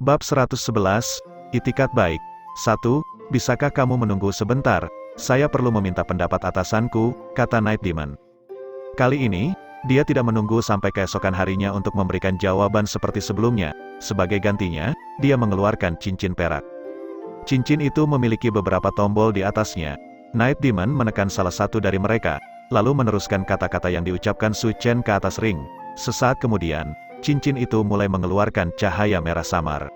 Bab 111, Itikat Baik. 1. Bisakah kamu menunggu sebentar? Saya perlu meminta pendapat atasanku, kata Night Demon. Kali ini, dia tidak menunggu sampai keesokan harinya untuk memberikan jawaban seperti sebelumnya. Sebagai gantinya, dia mengeluarkan cincin perak. Cincin itu memiliki beberapa tombol di atasnya. Night Demon menekan salah satu dari mereka, lalu meneruskan kata-kata yang diucapkan Su Chen ke atas ring. Sesaat kemudian, cincin itu mulai mengeluarkan cahaya merah samar.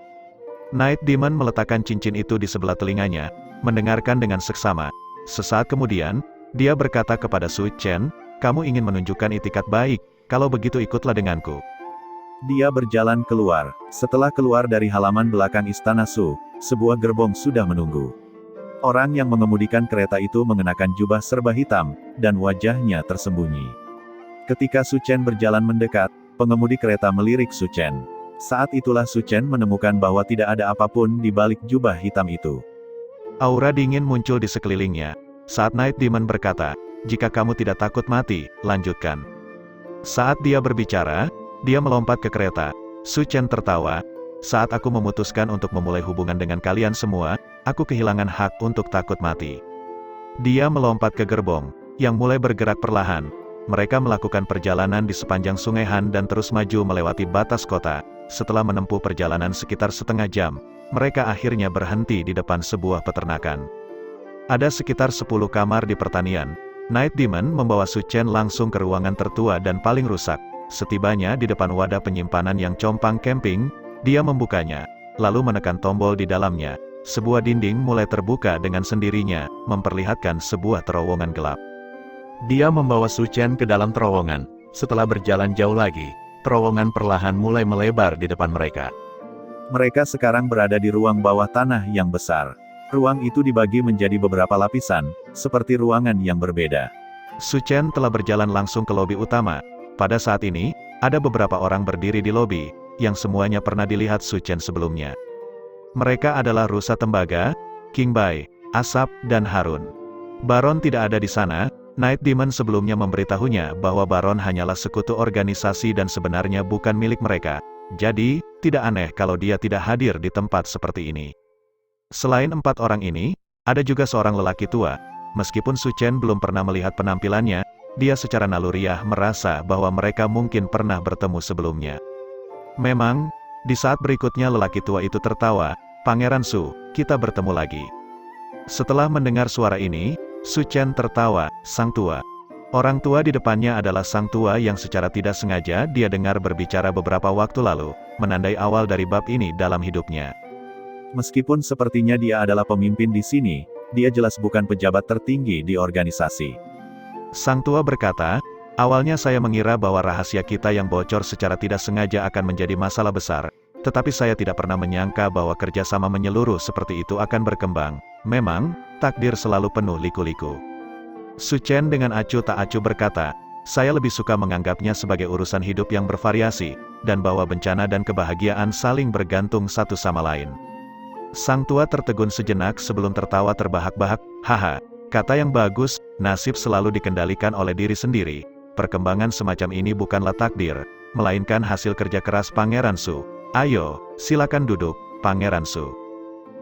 Night Demon meletakkan cincin itu di sebelah telinganya, mendengarkan dengan seksama. Sesaat kemudian, dia berkata kepada Su Chen, "Kamu ingin menunjukkan itikat baik, kalau begitu ikutlah denganku." Dia berjalan keluar. Setelah keluar dari halaman belakang istana Su, sebuah gerbong sudah menunggu. Orang yang mengemudikan kereta itu mengenakan jubah serba hitam, dan wajahnya tersembunyi. Ketika Su Chen berjalan mendekat, pengemudi kereta melirik Su Chen. Saat itulah Su Chen menemukan bahwa tidak ada apapun di balik jubah hitam itu. Aura dingin muncul di sekelilingnya. Saat Night Demon berkata, "Jika kamu tidak takut mati, lanjutkan." Saat dia berbicara, dia melompat ke kereta. Su Chen tertawa. "Saat aku memutuskan untuk memulai hubungan dengan kalian semua, aku kehilangan hak untuk takut mati." Dia melompat ke gerbong, yang mulai bergerak perlahan. Mereka melakukan perjalanan di sepanjang Sungai Han dan terus maju melewati batas kota. Setelah menempuh perjalanan sekitar setengah jam, mereka akhirnya berhenti di depan sebuah peternakan. Ada sekitar 10 kamar di pertanian. Night Demon membawa Su Chen langsung ke ruangan tertua dan paling rusak. Setibanya di depan wadah penyimpanan yang compang camping, dia membukanya, lalu menekan tombol di dalamnya. Sebuah dinding mulai terbuka dengan sendirinya, memperlihatkan sebuah terowongan gelap. Dia membawa Su Chen ke dalam terowongan. Setelah berjalan jauh lagi, terowongan perlahan mulai melebar di depan mereka. Mereka sekarang berada di ruang bawah tanah yang besar. Ruang itu dibagi menjadi beberapa lapisan, seperti ruangan yang berbeda. Su Chen telah berjalan langsung ke lobi utama. Pada saat ini, ada beberapa orang berdiri di lobi, yang semuanya pernah dilihat Su Chen sebelumnya. Mereka adalah Rusa Tembaga, King Bai, Asap, dan Harun. Baron tidak ada di sana. Night Demon sebelumnya memberitahunya bahwa Baron hanyalah sekutu organisasi dan sebenarnya bukan milik mereka. Jadi, tidak aneh kalau dia tidak hadir di tempat seperti ini. Selain 4 orang ini, ada juga seorang lelaki tua. Meskipun Su Chen belum pernah melihat penampilannya, dia secara naluriah merasa bahwa mereka mungkin pernah bertemu sebelumnya. Memang, di saat berikutnya lelaki tua itu tertawa, "Pangeran Su, kita bertemu lagi." Setelah mendengar suara ini, Su Chen tertawa. Sang tua. Orang tua di depannya adalah sang tua yang secara tidak sengaja dia dengar berbicara beberapa waktu lalu, menandai awal dari bab ini dalam hidupnya. Meskipun sepertinya dia adalah pemimpin di sini, dia jelas bukan pejabat tertinggi di organisasi. Sang tua berkata, "Awalnya saya mengira bahwa rahasia kita yang bocor secara tidak sengaja akan menjadi masalah besar, tetapi saya tidak pernah menyangka bahwa kerjasama menyeluruh seperti itu akan berkembang. Memang, takdir selalu penuh liku-liku." Su Chen dengan acuh tak acuh berkata, "Saya lebih suka menganggapnya sebagai urusan hidup yang bervariasi, dan bahwa bencana dan kebahagiaan saling bergantung satu sama lain." Sang tua tertegun sejenak sebelum tertawa terbahak-bahak. "Haha, kata yang bagus, nasib selalu dikendalikan oleh diri sendiri. Perkembangan semacam ini bukanlah takdir, melainkan hasil kerja keras Pangeran Su. Ayo, silakan duduk, Pangeran Su."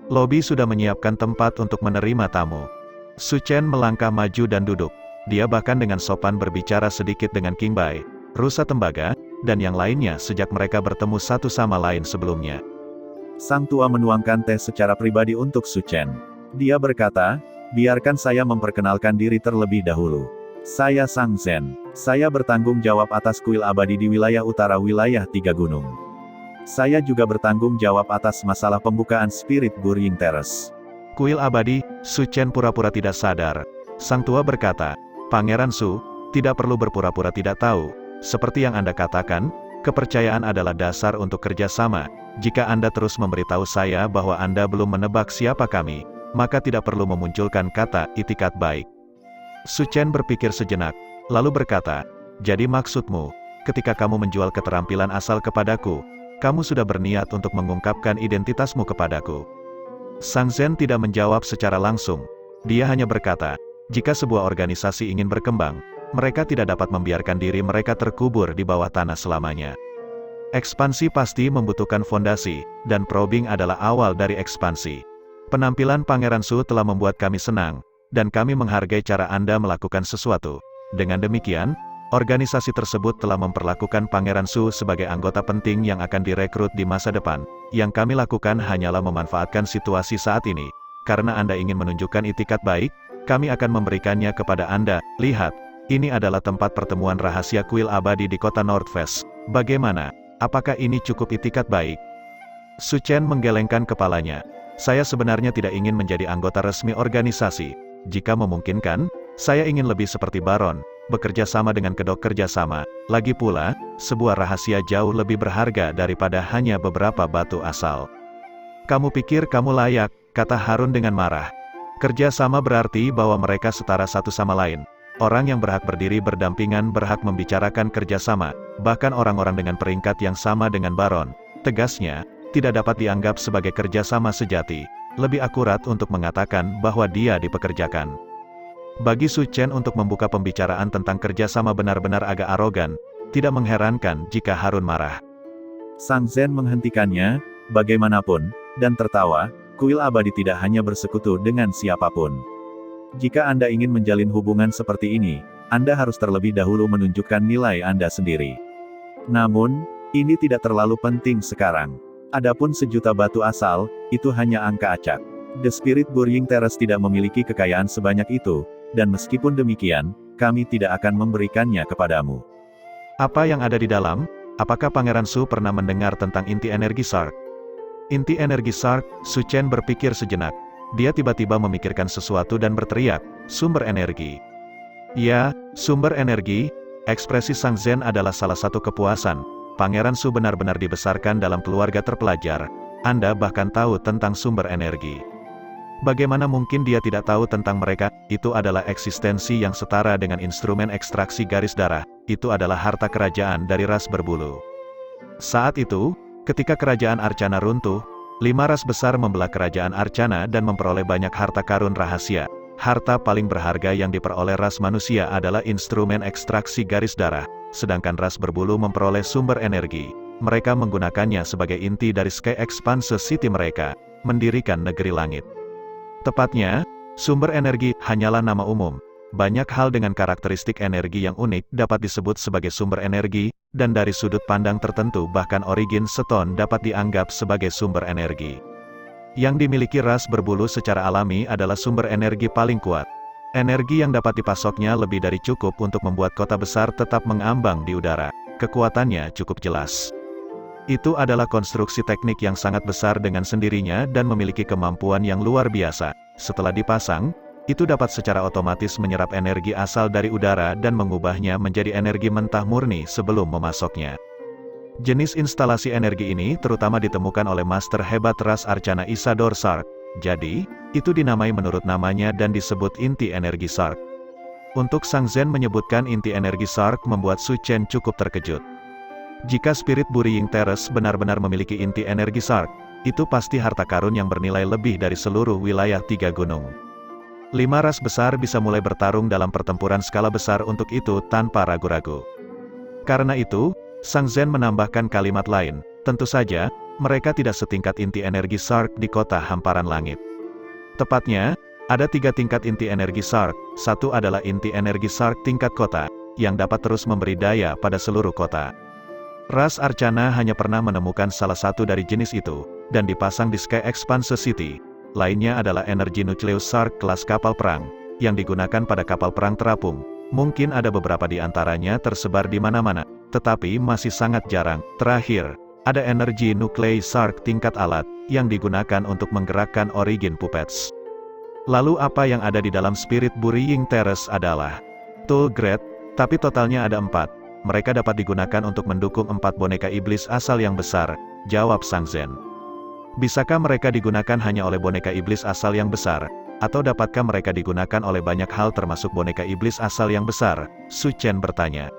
Lobi sudah menyiapkan tempat untuk menerima tamu. Su Chen melangkah maju dan duduk. Dia bahkan dengan sopan berbicara sedikit dengan King Bai, Rusa Tembaga, dan yang lainnya sejak mereka bertemu satu sama lain sebelumnya. Sang tua menuangkan teh secara pribadi untuk Su Chen. Dia berkata, "Biarkan saya memperkenalkan diri terlebih dahulu. Saya Sang Zhen. Saya bertanggung jawab atas kuil abadi di wilayah utara wilayah 3 gunung. Saya juga bertanggung jawab atas masalah pembukaan Spirit Burying Terrace." Kuil abadi, Su Chen pura-pura tidak sadar. Sang tua berkata, "Pangeran Su, tidak perlu berpura-pura tidak tahu. Seperti yang Anda katakan, kepercayaan adalah dasar untuk kerjasama. Jika Anda terus memberitahu saya bahwa Anda belum menebak siapa kami, maka tidak perlu memunculkan kata itikat baik." Su Chen berpikir sejenak, lalu berkata, "Jadi maksudmu, ketika kamu menjual keterampilan asal kepadaku, kamu sudah berniat untuk mengungkapkan identitasmu kepadaku?" Sang Zhen tidak menjawab secara langsung. Dia hanya berkata, "Jika sebuah organisasi ingin berkembang, mereka tidak dapat membiarkan diri mereka terkubur di bawah tanah selamanya. Ekspansi pasti membutuhkan fondasi, dan probing adalah awal dari ekspansi. Penampilan Pangeran Su telah membuat kami senang, dan kami menghargai cara Anda melakukan sesuatu. Dengan demikian, organisasi tersebut telah memperlakukan Pangeran Su sebagai anggota penting yang akan direkrut di masa depan. Yang kami lakukan hanyalah memanfaatkan situasi saat ini. Karena Anda ingin menunjukkan itikat baik, kami akan memberikannya kepada Anda. Lihat, ini adalah tempat pertemuan rahasia kuil abadi di kota Northwest. Bagaimana? Apakah ini cukup itikat baik? Su Chen menggelengkan kepalanya. Saya sebenarnya tidak ingin menjadi anggota resmi organisasi. Jika memungkinkan, saya ingin lebih seperti Baron, bekerja sama dengan kedok kerjasama. Lagi pula, sebuah rahasia jauh lebih berharga daripada hanya beberapa batu asal. Kamu pikir kamu layak, kata Harun dengan marah. Kerja sama berarti bahwa mereka setara satu sama lain. Orang yang berhak berdiri berdampingan berhak membicarakan kerjasama, bahkan orang-orang dengan peringkat yang sama dengan Baron. Tegasnya, tidak dapat dianggap sebagai kerjasama sejati. Lebih akurat untuk mengatakan bahwa dia dipekerjakan. Bagi Su Chen untuk membuka pembicaraan tentang kerjasama benar-benar agak arogan, tidak mengherankan jika Harun marah. Sang Zen menghentikannya, bagaimanapun, dan tertawa, kuil abadi tidak hanya bersekutu dengan siapapun. Jika Anda ingin menjalin hubungan seperti ini, Anda harus terlebih dahulu menunjukkan nilai Anda sendiri. Namun, ini tidak terlalu penting sekarang. Adapun sejuta batu asal, itu hanya angka acak. The Spirit Burying Terrace tidak memiliki kekayaan sebanyak itu, dan meskipun demikian, kami tidak akan memberikannya kepadamu. Apa yang ada di dalam? Apakah Pangeran Su pernah mendengar tentang inti energi Sark? Inti energi Sark, Su Chen berpikir sejenak. Dia tiba-tiba memikirkan sesuatu dan berteriak, sumber energi. Ya, sumber energi. Ekspresi Sang Zen adalah salah satu kepuasan. Pangeran Su benar-benar dibesarkan dalam keluarga terpelajar. Anda bahkan tahu tentang sumber energi. Bagaimana mungkin dia tidak tahu tentang mereka? Itu adalah eksistensi yang setara dengan instrumen ekstraksi garis darah. Itu adalah harta kerajaan dari ras berbulu. Saat itu, ketika kerajaan Arcana runtuh, 5 ras besar membelah kerajaan Arcana dan memperoleh banyak harta karun rahasia. Harta paling berharga yang diperoleh ras manusia adalah instrumen ekstraksi garis darah, sedangkan ras berbulu memperoleh sumber energi. Mereka menggunakannya sebagai inti dari Sky Expanse City mereka, mendirikan negeri langit. Tepatnya, sumber energi hanyalah nama umum. Banyak hal dengan karakteristik energi yang unik dapat disebut sebagai sumber energi, dan dari sudut pandang tertentu bahkan origin stone dapat dianggap sebagai sumber energi. Yang dimiliki ras berbulu secara alami adalah sumber energi paling kuat. Energi yang dapat dipasoknya lebih dari cukup untuk membuat kota besar tetap mengambang di udara. Kekuatannya cukup jelas. Itu adalah konstruksi teknik yang sangat besar dengan sendirinya dan memiliki kemampuan yang luar biasa. Setelah dipasang, itu dapat secara otomatis menyerap energi asal dari udara dan mengubahnya menjadi energi mentah murni sebelum memasoknya. Jenis instalasi energi ini terutama ditemukan oleh master hebat ras Arcana Isador Sark. Jadi, itu dinamai menurut namanya dan disebut inti energi Sark. Untuk Sang Zen menyebutkan inti energi Sark membuat Su Chen cukup terkejut. Jika Spirit Burying Terrace benar-benar memiliki inti energi Sark, itu pasti harta karun yang bernilai lebih dari seluruh wilayah 3 gunung. 5 ras besar bisa mulai bertarung dalam pertempuran skala besar untuk itu tanpa ragu-ragu. Karena itu, Sang Zen menambahkan kalimat lain, tentu saja, mereka tidak setingkat inti energi Sark di kota hamparan langit. Tepatnya, ada 3 tingkat inti energi Sark. Satu adalah inti energi Sark tingkat kota, yang dapat terus memberi daya pada seluruh kota. Ras Arcana hanya pernah menemukan salah satu dari jenis itu, dan dipasang di Sky Expanse City. Lainnya adalah energi nukleus Sark kelas kapal perang, yang digunakan pada kapal perang terapung. Mungkin ada beberapa di antaranya tersebar di mana-mana, tetapi masih sangat jarang. Terakhir, ada energi nuklei Sark tingkat alat, yang digunakan untuk menggerakkan origin puppets. Lalu apa yang ada di dalam Spirit Burying Terrace adalah tool grade, tapi totalnya ada 4. Mereka dapat digunakan untuk mendukung 4 boneka iblis asal yang besar, jawab Sang Zen. Bisakah mereka digunakan hanya oleh boneka iblis asal yang besar? Atau dapatkah mereka digunakan oleh banyak hal termasuk boneka iblis asal yang besar? Su Chen bertanya.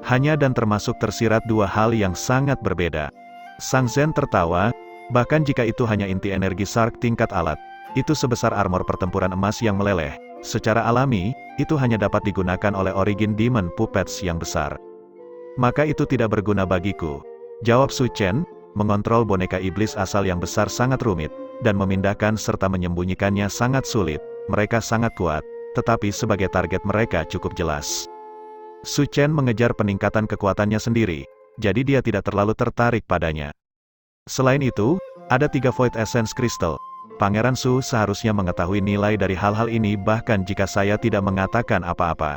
Hanya dan termasuk tersirat 2 hal yang sangat berbeda. Sang Zen tertawa, bahkan jika itu hanya inti energi Sark tingkat alat, itu sebesar armor pertempuran emas yang meleleh. Secara alami, itu hanya dapat digunakan oleh origin demon puppets yang besar. Maka itu tidak berguna bagiku. Jawab Su Chen, mengontrol boneka iblis asal yang besar sangat rumit, dan memindahkan serta menyembunyikannya sangat sulit. Mereka sangat kuat, tetapi sebagai target mereka cukup jelas. Su Chen mengejar peningkatan kekuatannya sendiri, jadi dia tidak terlalu tertarik padanya. Selain itu, ada 3 Void Essence Crystal. Pangeran Su seharusnya mengetahui nilai dari hal-hal ini bahkan jika saya tidak mengatakan apa-apa.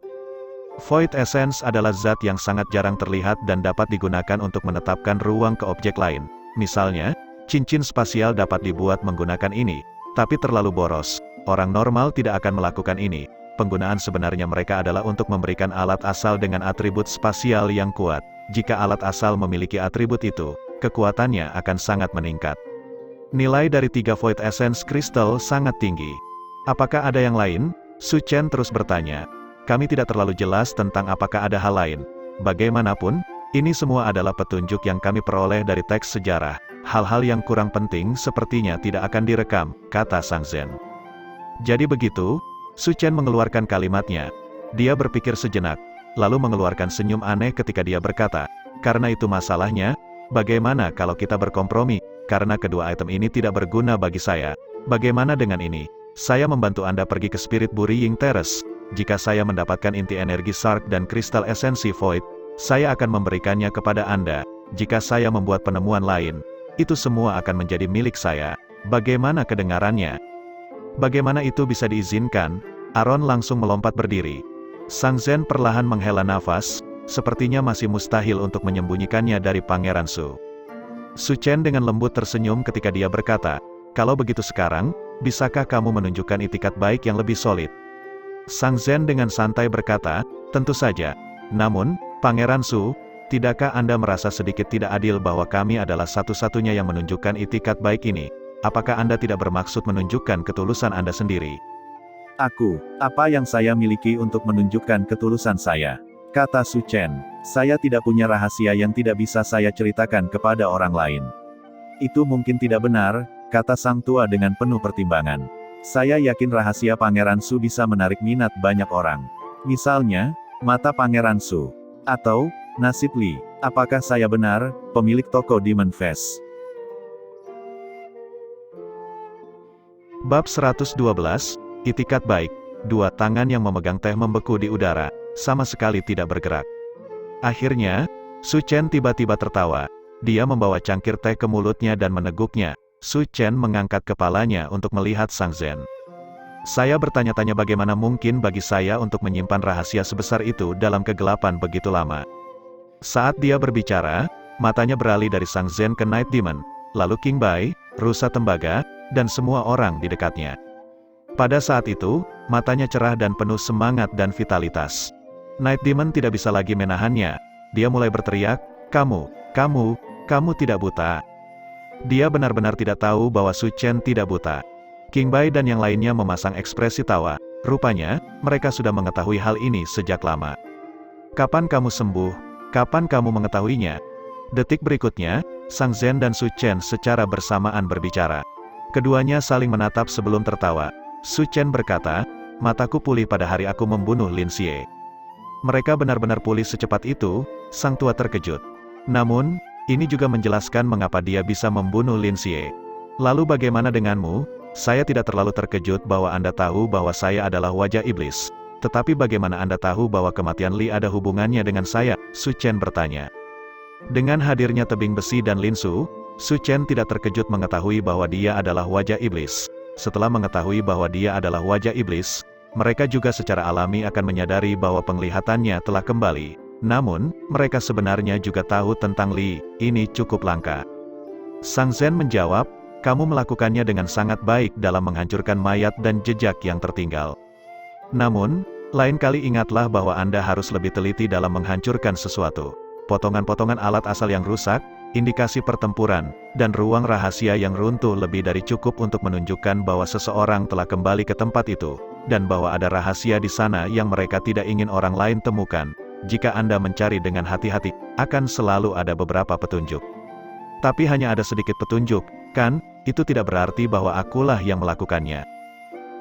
Void Essence adalah zat yang sangat jarang terlihat dan dapat digunakan untuk menetapkan ruang ke objek lain. Misalnya, cincin spasial dapat dibuat menggunakan ini, tapi terlalu boros. Orang normal tidak akan melakukan ini. Penggunaan sebenarnya mereka adalah untuk memberikan alat asal dengan atribut spasial yang kuat. Jika alat asal memiliki atribut itu, kekuatannya akan sangat meningkat. Nilai dari 3 Void Essence Crystal sangat tinggi. Apakah ada yang lain? Su Chen terus bertanya. Kami tidak terlalu jelas tentang apakah ada hal lain. Bagaimanapun, ini semua adalah petunjuk yang kami peroleh dari teks sejarah. Hal-hal yang kurang penting sepertinya tidak akan direkam, kata Sang Zhen. Jadi begitu, Su Chen mengeluarkan kalimatnya. Dia berpikir sejenak, lalu mengeluarkan senyum aneh ketika dia berkata, karena itu masalahnya, bagaimana kalau kita berkompromi? Karena kedua item ini tidak berguna bagi saya. Bagaimana dengan ini? Saya membantu Anda pergi ke Spirit Burying Terrace. Jika saya mendapatkan inti energi Shark dan kristal esensi Void, saya akan memberikannya kepada Anda. Jika saya membuat penemuan lain, itu semua akan menjadi milik saya. Bagaimana kedengarannya? Bagaimana itu bisa diizinkan? Aaron langsung melompat berdiri. Sang Zhen perlahan menghela nafas, sepertinya masih mustahil untuk menyembunyikannya dari Pangeran Su. Su Chen dengan lembut tersenyum ketika dia berkata, kalau begitu sekarang, bisakah kamu menunjukkan itikat baik yang lebih solid? Sang Zhen dengan santai berkata, tentu saja. Namun, Pangeran Su, tidakkah Anda merasa sedikit tidak adil bahwa kami adalah satu-satunya yang menunjukkan itikat baik ini? Apakah Anda tidak bermaksud menunjukkan ketulusan Anda sendiri? Apa yang saya miliki untuk menunjukkan ketulusan saya? Kata Su Chen, saya tidak punya rahasia yang tidak bisa saya ceritakan kepada orang lain. Itu mungkin tidak benar, kata sang tua dengan penuh pertimbangan. Saya yakin rahasia Pangeran Su bisa menarik minat banyak orang. Misalnya, mata Pangeran Su. Atau, nasib Li. Apakah saya benar, pemilik toko Demon Fest? Bab 112, Itikat Baik. 2 tangan yang memegang teh membeku di udara, sama sekali tidak bergerak. Akhirnya, Su Chen tiba-tiba tertawa. Dia membawa cangkir teh ke mulutnya dan meneguknya. Su Chen mengangkat kepalanya untuk melihat Sang Zhen. Saya bertanya-tanya bagaimana mungkin bagi saya untuk menyimpan rahasia sebesar itu dalam kegelapan begitu lama. Saat dia berbicara, matanya beralih dari Sang Zhen ke Night Demon, lalu King Bai, rusa tembaga, dan semua orang di dekatnya. Pada saat itu, matanya cerah dan penuh semangat dan vitalitas. Night Demon tidak bisa lagi menahannya. Dia mulai berteriak, kamu tidak buta. Dia benar-benar tidak tahu bahwa Su Chen tidak buta. King Bai dan yang lainnya memasang ekspresi tawa. Rupanya, mereka sudah mengetahui hal ini sejak lama. Kapan kamu sembuh? Kapan kamu mengetahuinya? Detik berikutnya, Sang Zhen dan Su Chen secara bersamaan berbicara. Keduanya saling menatap sebelum tertawa. Su Chen berkata, mataku pulih pada hari aku membunuh Lin Xie. Mereka benar-benar pulih secepat itu, sang tua terkejut. Namun, ini juga menjelaskan mengapa dia bisa membunuh Lin Xie. Lalu bagaimana denganmu? Saya tidak terlalu terkejut bahwa Anda tahu bahwa saya adalah wajah iblis. Tetapi bagaimana Anda tahu bahwa kematian Li ada hubungannya dengan saya? Su Chen bertanya. Dengan hadirnya tebing besi dan Lin Su Chen tidak terkejut mengetahui bahwa dia adalah wajah iblis. Setelah mengetahui bahwa dia adalah wajah iblis, mereka juga secara alami akan menyadari bahwa penglihatannya telah kembali. Namun, mereka sebenarnya juga tahu tentang Li, ini cukup langka. Sang Zhen menjawab, kamu melakukannya dengan sangat baik dalam menghancurkan mayat dan jejak yang tertinggal. Namun, lain kali ingatlah bahwa Anda harus lebih teliti dalam menghancurkan sesuatu. Potongan-potongan alat asal yang rusak, indikasi pertempuran, dan ruang rahasia yang runtuh lebih dari cukup untuk menunjukkan bahwa seseorang telah kembali ke tempat itu, dan bahwa ada rahasia di sana yang mereka tidak ingin orang lain temukan. Jika Anda mencari dengan hati-hati, akan selalu ada beberapa petunjuk. Tapi hanya ada sedikit petunjuk, kan? Itu tidak berarti bahwa akulah yang melakukannya.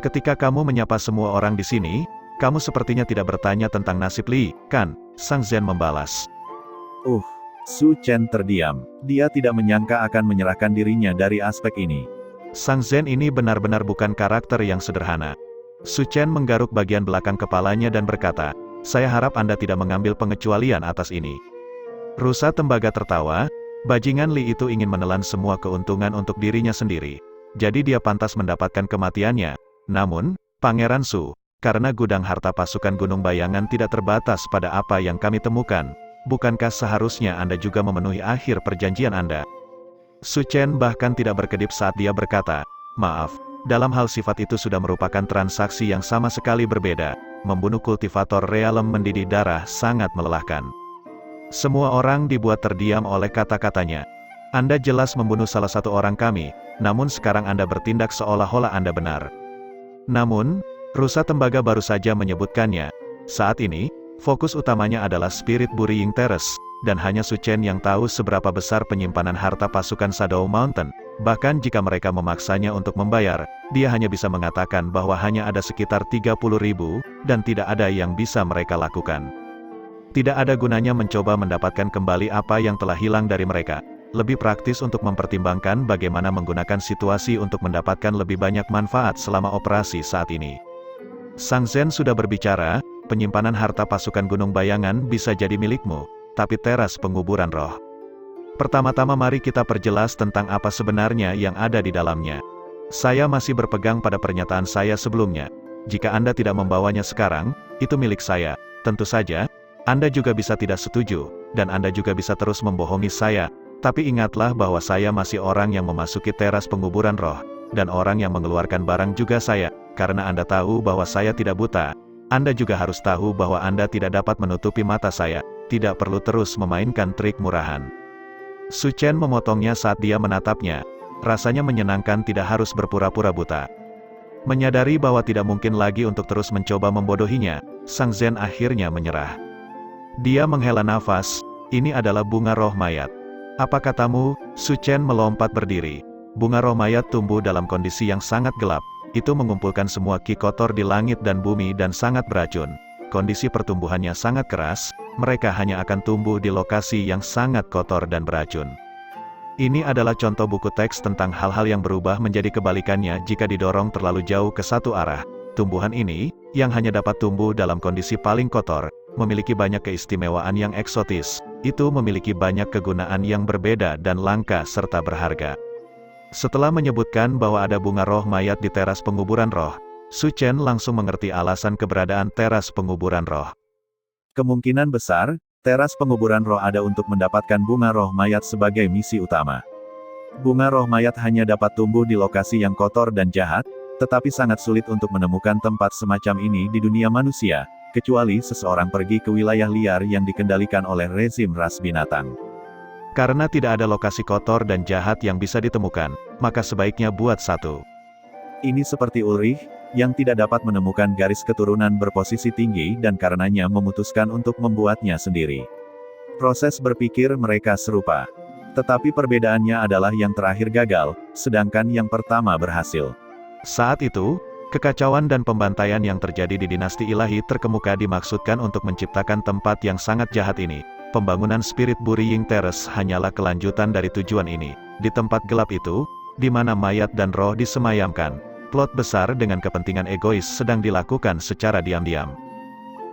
Ketika kamu menyapa semua orang di sini, kamu sepertinya tidak bertanya tentang nasib Li, kan? Sang Zhen membalas. Su Chen terdiam. Dia tidak menyangka akan menyerahkan dirinya dari aspek ini. Sang Zhen ini benar-benar bukan karakter yang sederhana. Su Chen menggaruk bagian belakang kepalanya dan berkata, "Saya harap Anda tidak mengambil pengecualian atas ini." Rusa tembaga tertawa, bajingan Li itu ingin menelan semua keuntungan untuk dirinya sendiri. Jadi dia pantas mendapatkan kematiannya. Namun, Pangeran Su, karena gudang harta pasukan Gunung Bayangan tidak terbatas pada apa yang kami temukan, bukankah seharusnya Anda juga memenuhi akhir perjanjian Anda? Su Chen bahkan tidak berkedip saat dia berkata, "Maaf, dalam hal sifat itu sudah merupakan transaksi yang sama sekali berbeda. Membunuh kultivator realem mendidih darah sangat melelahkan." Semua orang dibuat terdiam oleh kata-katanya. "Anda jelas membunuh salah satu orang kami, namun sekarang Anda bertindak seolah-olah Anda benar." Namun, Rusa Tembaga baru saja menyebutkannya. Saat ini, fokus utamanya adalah Spirit Burying Terrace, dan hanya Su Chen yang tahu seberapa besar penyimpanan harta pasukan Shadow Mountain. Bahkan jika mereka memaksanya untuk membayar, dia hanya bisa mengatakan bahwa hanya ada sekitar 30.000, dan tidak ada yang bisa mereka lakukan. Tidak ada gunanya mencoba mendapatkan kembali apa yang telah hilang dari mereka. Lebih praktis untuk mempertimbangkan bagaimana menggunakan situasi untuk mendapatkan lebih banyak manfaat selama operasi saat ini. Sang Zhen sudah berbicara, penyimpanan harta pasukan Gunung Bayangan bisa jadi milikmu, tapi teras penguburan roh. Pertama-tama mari kita perjelas tentang apa sebenarnya yang ada di dalamnya. Saya masih berpegang pada pernyataan saya sebelumnya. Jika Anda tidak membawanya sekarang, itu milik saya. Tentu saja, Anda juga bisa tidak setuju, dan Anda juga bisa terus membohongi saya, tapi ingatlah bahwa saya masih orang yang memasuki teras penguburan roh, dan orang yang mengeluarkan barang juga saya, karena Anda tahu bahwa saya tidak buta. Anda juga harus tahu bahwa Anda tidak dapat menutupi mata saya, tidak perlu terus memainkan trik murahan. Su Chen memotongnya saat dia menatapnya, rasanya menyenangkan tidak harus berpura-pura buta. Menyadari bahwa tidak mungkin lagi untuk terus mencoba membodohinya, Sang Zhen akhirnya menyerah. Dia menghela nafas, "Ini adalah bunga roh mayat. Apa katamu?" Su Chen melompat berdiri. Bunga roh mayat tumbuh dalam kondisi yang sangat gelap. Itu mengumpulkan semua ki kotor di langit dan bumi dan sangat beracun. Kondisi pertumbuhannya sangat keras, mereka hanya akan tumbuh di lokasi yang sangat kotor dan beracun. Ini adalah contoh buku teks tentang hal-hal yang berubah menjadi kebalikannya jika didorong terlalu jauh ke satu arah. Tumbuhan ini, yang hanya dapat tumbuh dalam kondisi paling kotor, memiliki banyak keistimewaan yang eksotis. Itu memiliki banyak kegunaan yang berbeda dan langka serta berharga. Setelah menyebutkan bahwa ada bunga roh mayat di teras penguburan roh, Su Chen langsung mengerti alasan keberadaan teras penguburan roh. Kemungkinan besar, teras penguburan roh ada untuk mendapatkan bunga roh mayat sebagai misi utama. Bunga roh mayat hanya dapat tumbuh di lokasi yang kotor dan jahat, tetapi sangat sulit untuk menemukan tempat semacam ini di dunia manusia, kecuali seseorang pergi ke wilayah liar yang dikendalikan oleh rezim ras binatang. Karena tidak ada lokasi kotor dan jahat yang bisa ditemukan, maka sebaiknya buat satu. Ini seperti Ulrich, yang tidak dapat menemukan garis keturunan berposisi tinggi dan karenanya memutuskan untuk membuatnya sendiri. Proses berpikir mereka serupa. Tetapi perbedaannya adalah yang terakhir gagal, sedangkan yang pertama berhasil. Saat itu, kekacauan dan pembantaian yang terjadi di dinasti ilahi terkemuka dimaksudkan untuk menciptakan tempat yang sangat jahat ini. Pembangunan Spirit Burying Terrace hanyalah kelanjutan dari tujuan ini. Di tempat gelap itu, di mana mayat dan roh disemayamkan, plot besar dengan kepentingan egois sedang dilakukan secara diam-diam.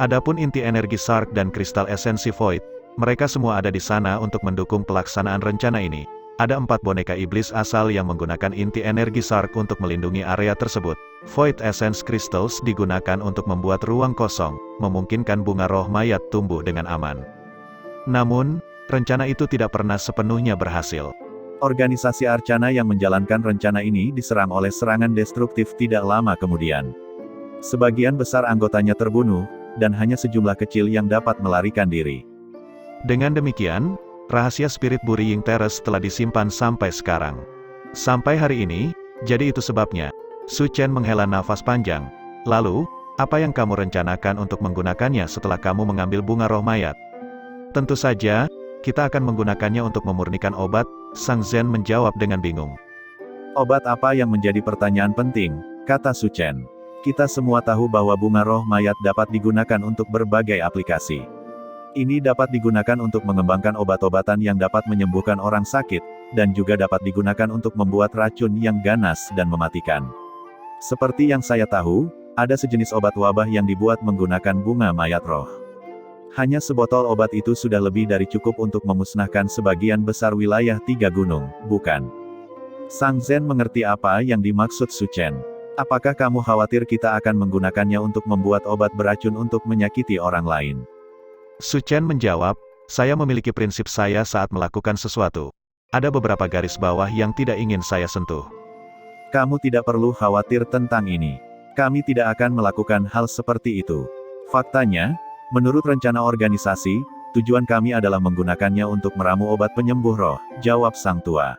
Adapun inti energi Sark dan kristal esensi Void, mereka semua ada di sana untuk mendukung pelaksanaan rencana ini. Ada 4 boneka iblis asal yang menggunakan inti energi Sark untuk melindungi area tersebut. Void Essence Crystals digunakan untuk membuat ruang kosong, memungkinkan bunga roh mayat tumbuh dengan aman. Namun, rencana itu tidak pernah sepenuhnya berhasil. Organisasi Arcana yang menjalankan rencana ini diserang oleh serangan destruktif tidak lama kemudian. Sebagian besar anggotanya terbunuh, dan hanya sejumlah kecil yang dapat melarikan diri. Dengan demikian, rahasia Spirit Burying Terrace telah disimpan sampai sekarang. Sampai hari ini, jadi itu sebabnya. Su Chen menghela nafas panjang. Lalu, apa yang kamu rencanakan untuk menggunakannya setelah kamu mengambil bunga roh mayat? Tentu saja, kita akan menggunakannya untuk memurnikan obat, Sang Zhen menjawab dengan bingung. Obat apa yang menjadi pertanyaan penting, kata Su Chen. Kita semua tahu bahwa bunga roh mayat dapat digunakan untuk berbagai aplikasi. Ini dapat digunakan untuk mengembangkan obat-obatan yang dapat menyembuhkan orang sakit, dan juga dapat digunakan untuk membuat racun yang ganas dan mematikan. Seperti yang saya tahu, ada sejenis obat wabah yang dibuat menggunakan bunga mayat roh. Hanya sebotol obat itu sudah lebih dari cukup untuk memusnahkan sebagian besar wilayah 3 gunung, bukan? Sang Zhen mengerti apa yang dimaksud Su Chen. Apakah kamu khawatir kita akan menggunakannya untuk membuat obat beracun untuk menyakiti orang lain? Su Chen menjawab, saya memiliki prinsip saya saat melakukan sesuatu. Ada beberapa garis bawah yang tidak ingin saya sentuh. Kamu tidak perlu khawatir tentang ini. Kami tidak akan melakukan hal seperti itu. Faktanya, menurut rencana organisasi, tujuan kami adalah menggunakannya untuk meramu obat penyembuh roh, jawab sang tua.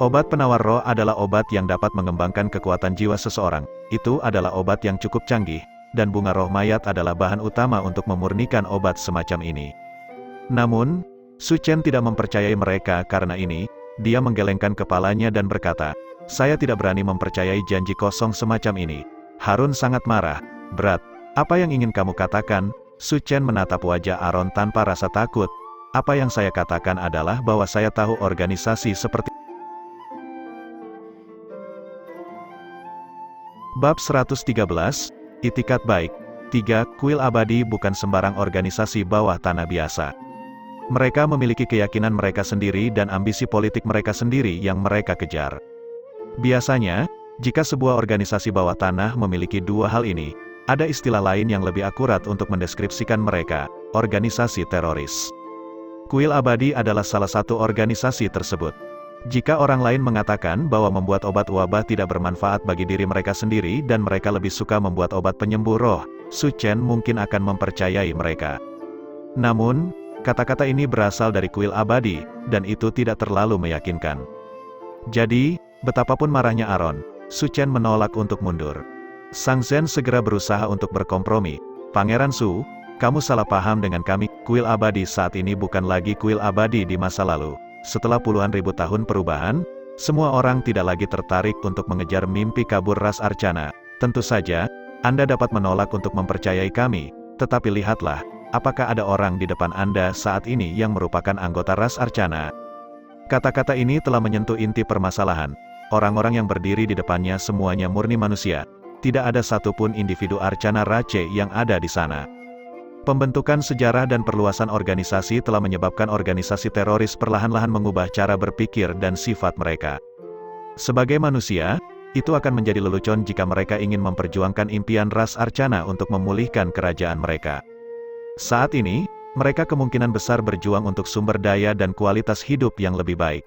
Obat penawar roh adalah obat yang dapat mengembangkan kekuatan jiwa seseorang. Itu adalah obat yang cukup canggih, dan bunga roh mayat adalah bahan utama untuk memurnikan obat semacam ini. Namun, Su Chen tidak mempercayai mereka karena ini. Dia menggelengkan kepalanya dan berkata, saya tidak berani mempercayai janji kosong semacam ini. Harun sangat marah. Berat. Apa yang ingin kamu katakan? Su Chen menatap wajah Aaron tanpa rasa takut. Apa yang saya katakan adalah bahwa saya tahu organisasi seperti Bab 113, Itikat Baik. 3. Kuil Abadi bukan sembarang organisasi bawah tanah biasa. Mereka memiliki keyakinan mereka sendiri dan ambisi politik mereka sendiri yang mereka kejar. Biasanya, jika sebuah organisasi bawah tanah memiliki dua hal ini, ada istilah lain yang lebih akurat untuk mendeskripsikan mereka, organisasi teroris. Kuil Abadi adalah salah satu organisasi tersebut. Jika orang lain mengatakan bahwa membuat obat wabah tidak bermanfaat bagi diri mereka sendiri dan mereka lebih suka membuat obat penyembuh roh, Su Chen mungkin akan mempercayai mereka. Namun, kata-kata ini berasal dari kuil abadi, dan itu tidak terlalu meyakinkan. Jadi, betapapun marahnya Aaron, Su Chen menolak untuk mundur. Sang Zhen segera berusaha untuk berkompromi. Pangeran Su, kamu salah paham dengan kami, kuil abadi saat ini bukan lagi kuil abadi di masa lalu. Setelah puluhan ribu tahun perubahan, semua orang tidak lagi tertarik untuk mengejar mimpi kabur ras Arcana. Tentu saja, Anda dapat menolak untuk mempercayai kami, tetapi lihatlah, apakah ada orang di depan Anda saat ini yang merupakan anggota ras Arcana? Kata-kata ini telah menyentuh inti permasalahan. Orang-orang yang berdiri di depannya semuanya murni manusia. Tidak ada satupun individu Arcana Rache yang ada di sana. Pembentukan sejarah dan perluasan organisasi telah menyebabkan organisasi teroris perlahan-lahan mengubah cara berpikir dan sifat mereka. Sebagai manusia, itu akan menjadi lelucon jika mereka ingin memperjuangkan impian ras Arcana untuk memulihkan kerajaan mereka. Saat ini, mereka kemungkinan besar berjuang untuk sumber daya dan kualitas hidup yang lebih baik.